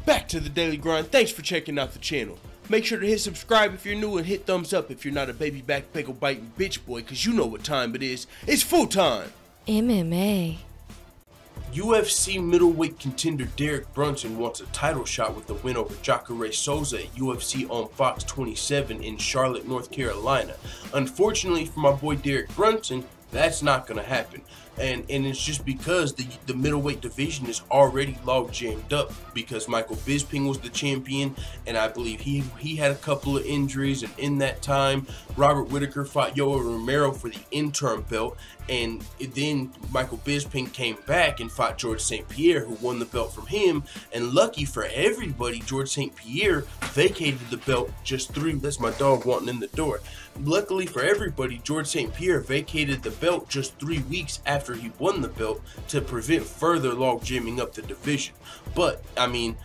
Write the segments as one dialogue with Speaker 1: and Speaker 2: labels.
Speaker 1: back to the Daily Grind. Thanks for checking out the channel. Make sure to hit subscribe if you're new and hit thumbs up if you're not a baby back pickle biting bitch boy, cause you know what time it is. It's full time.
Speaker 2: MMA.
Speaker 1: UFC middleweight contender Derek Brunson wants a title shot with the win over Jacare Souza at UFC on Fox 27 in Charlotte, North Carolina. Unfortunately for my boy Derek Brunson, that's not going to happen. And it's just because the middleweight division is already log jammed up because Michael Bisping was the champion, and I believe he had a couple of injuries, and in that time Robert Whittaker fought Yoel Romero for the interim belt, and then Michael Bisping came back and fought George St. Pierre, who won the belt from him. And lucky for everybody, George St. Pierre vacated the belt just that's my dog wanting in the door. Luckily for everybody, George St. Pierre vacated the belt just 3 weeks after he won the belt to prevent further log jamming up the division. But I mean,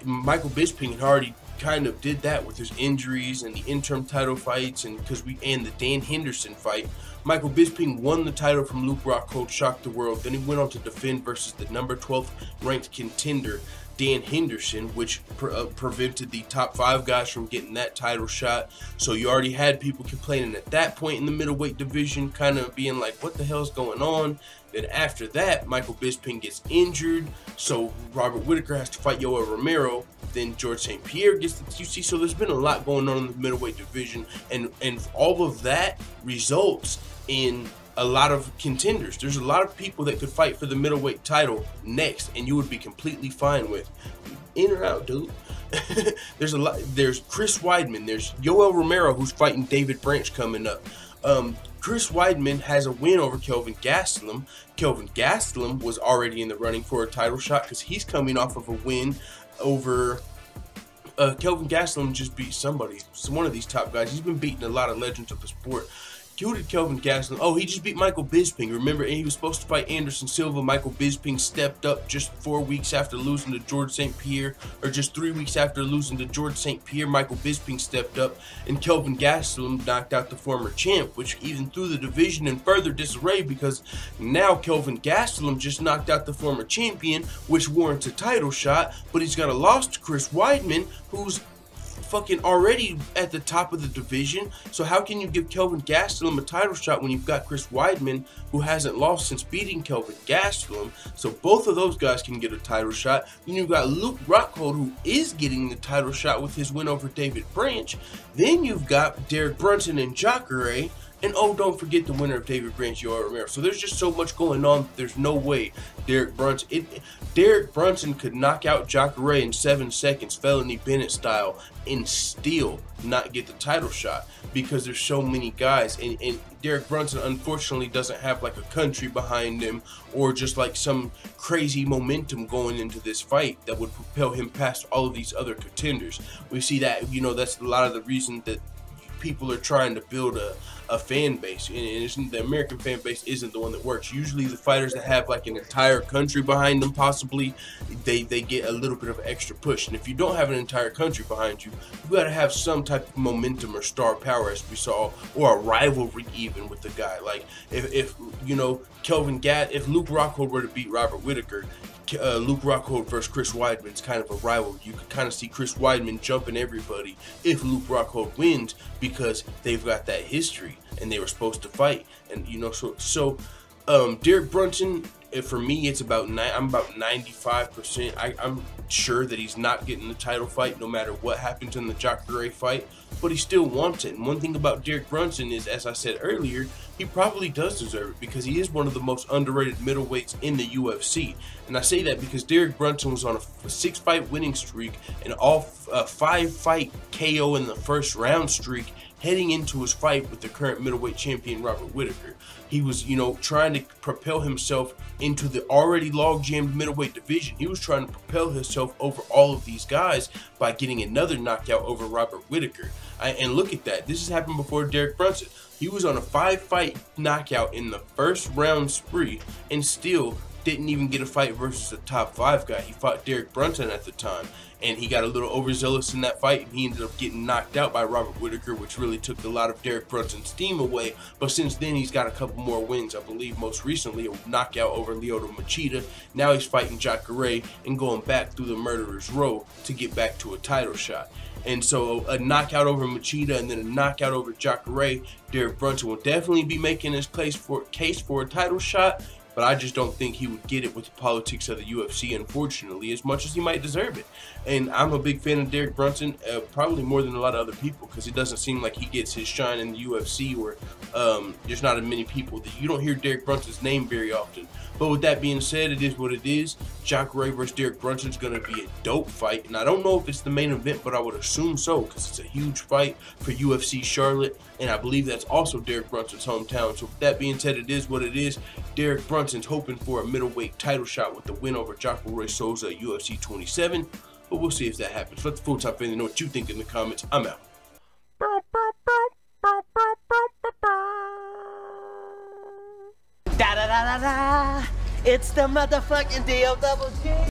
Speaker 1: Michael Bisping had already kind of did that with his injuries and the interim title fights, and the Dan Henderson fight. Michael Bisping won the title from Luke Rockhold, shocked the world. Then he went on to defend versus the number 12th ranked contender Dan Henderson, which prevented the top 5 guys from getting that title shot. So you already had people complaining at that point in the middleweight division, kind of being like, what the hell's going on? Then after that, Michael Bisping gets injured, so Robert Whittaker has to fight Yoel Romero. Then George St. Pierre gets the QC. So there's been a lot going on in the middleweight division, and all of that results in a lot of contenders. There's a lot of people that could fight for the middleweight title next, and you would be completely fine with. In or out, dude. There's a lot. There's Chris Weidman. There's Yoel Romero, who's fighting David Branch coming up. Chris Weidman has a win over Kelvin Gastelum. Kelvin Gastelum was already in the running for a title shot because he's coming off of a win over Kelvin Gastelum. Just beat somebody, one of these top guys. He's been beating a lot of legends of the sport. Who did Kelvin Gastelum? Oh, he just beat Michael Bisping. Remember, and he was supposed to fight Anderson Silva. Michael Bisping stepped up just 4 weeks after losing to George St. Pierre, or just 3 weeks after losing to George St. Pierre. Michael Bisping stepped up, and Kelvin Gastelum knocked out the former champ, which even threw the division in further disarray because now Kelvin Gastelum just knocked out the former champion, which warrants a title shot, but he's got a loss to Chris Weidman, who's fucking already at the top of the division. So how can you give Kelvin Gastelum a title shot when you've got Chris Weidman, who hasn't lost since beating Kelvin Gastelum? So both of those guys can get a title shot. Then you've got Luke Rockhold, who is getting the title shot with his win over David Branch. Then you've got Derek Brunson and Jacare. And oh, don't forget the winner of David Branch, Yoel Romero. So there's just so much going on. There's no way Derek Brunson could knock out Jacare in 7 seconds, Felony Bennett style, and still not get the title shot because there's so many guys. And Derek Brunson unfortunately doesn't have like a country behind him or just like some crazy momentum going into this fight that would propel him past all of these other contenders. We see that, you know, that's a lot of the reason that people are trying to build a fan base, and the American fan base isn't the one that works. Usually the fighters that have like an entire country behind them, possibly they get a little bit of extra push. And if you don't have an entire country behind you, you got to have some type of momentum or star power, as we saw, or a rivalry even with the guy. Like if you know, if Luke Rockhold were to beat Robert Whittaker, Luke Rockhold versus Chris Weidman is kind of a rivalry. You could kind of see Chris Weidman jumping everybody if Luke Rockhold wins because they've got that history and they were supposed to fight. And you know, so Derek Brunson, for me, it's about I'm about 95%. I'm sure that he's not getting the title fight no matter what happens in the Jacare fight, but he still wants it. And one thing about Derek Brunson is, as I said earlier, he probably does deserve it because he is one of the most underrated middleweights in the UFC. And I say that because Derek Brunson was on a 6-fight winning streak and all 5-fight KO in the first round streak heading into his fight with the current middleweight champion Robert Whittaker. He was, you know, trying to propel himself into the already log-jammed middleweight division. He was trying to propel himself over all of these guys by getting another knockout over Robert Whittaker. And look at that. This has happened before Derek Brunson. He was on a 5-fight knockout in the first round spree and still didn't even get a fight versus a top 5 guy. He fought Derek Brunson at the time, and he got a little overzealous in that fight, and he ended up getting knocked out by Robert Whittaker, which really took a lot of Derek Brunson's steam away. But since then, he's got a couple more wins. I believe most recently a knockout over Lyoto Machida. Now he's fighting Jacare and going back through the murderer's row to get back to a title shot. And so a knockout over Machida and then a knockout over Jacare, Derek Brunson will definitely be making his case for a title shot, but I just don't think he would get it with the politics of the UFC, unfortunately, as much as he might deserve it. And I'm a big fan of Derek Brunson, probably more than a lot of other people, because it doesn't seem like he gets his shine in the UFC, where there's not as many people that you don't hear Derek Brunson's name very often. But with that being said, it is what it is. Jacare versus Derek Brunson is going to be a dope fight, and I don't know if it's the main event, but I would assume so, because it's a huge fight for UFC Charlotte, and I believe that's also Derek Brunson's hometown. So with that being said, it is what it is. Derek Brunson's hoping for a middleweight title shot with the win over Jacare Souza at UFC 27, but we'll see if that happens. Let the full-time fans know what you think in the comments. I'm out.
Speaker 2: Da da da da da. It's the motherfucking DOWG.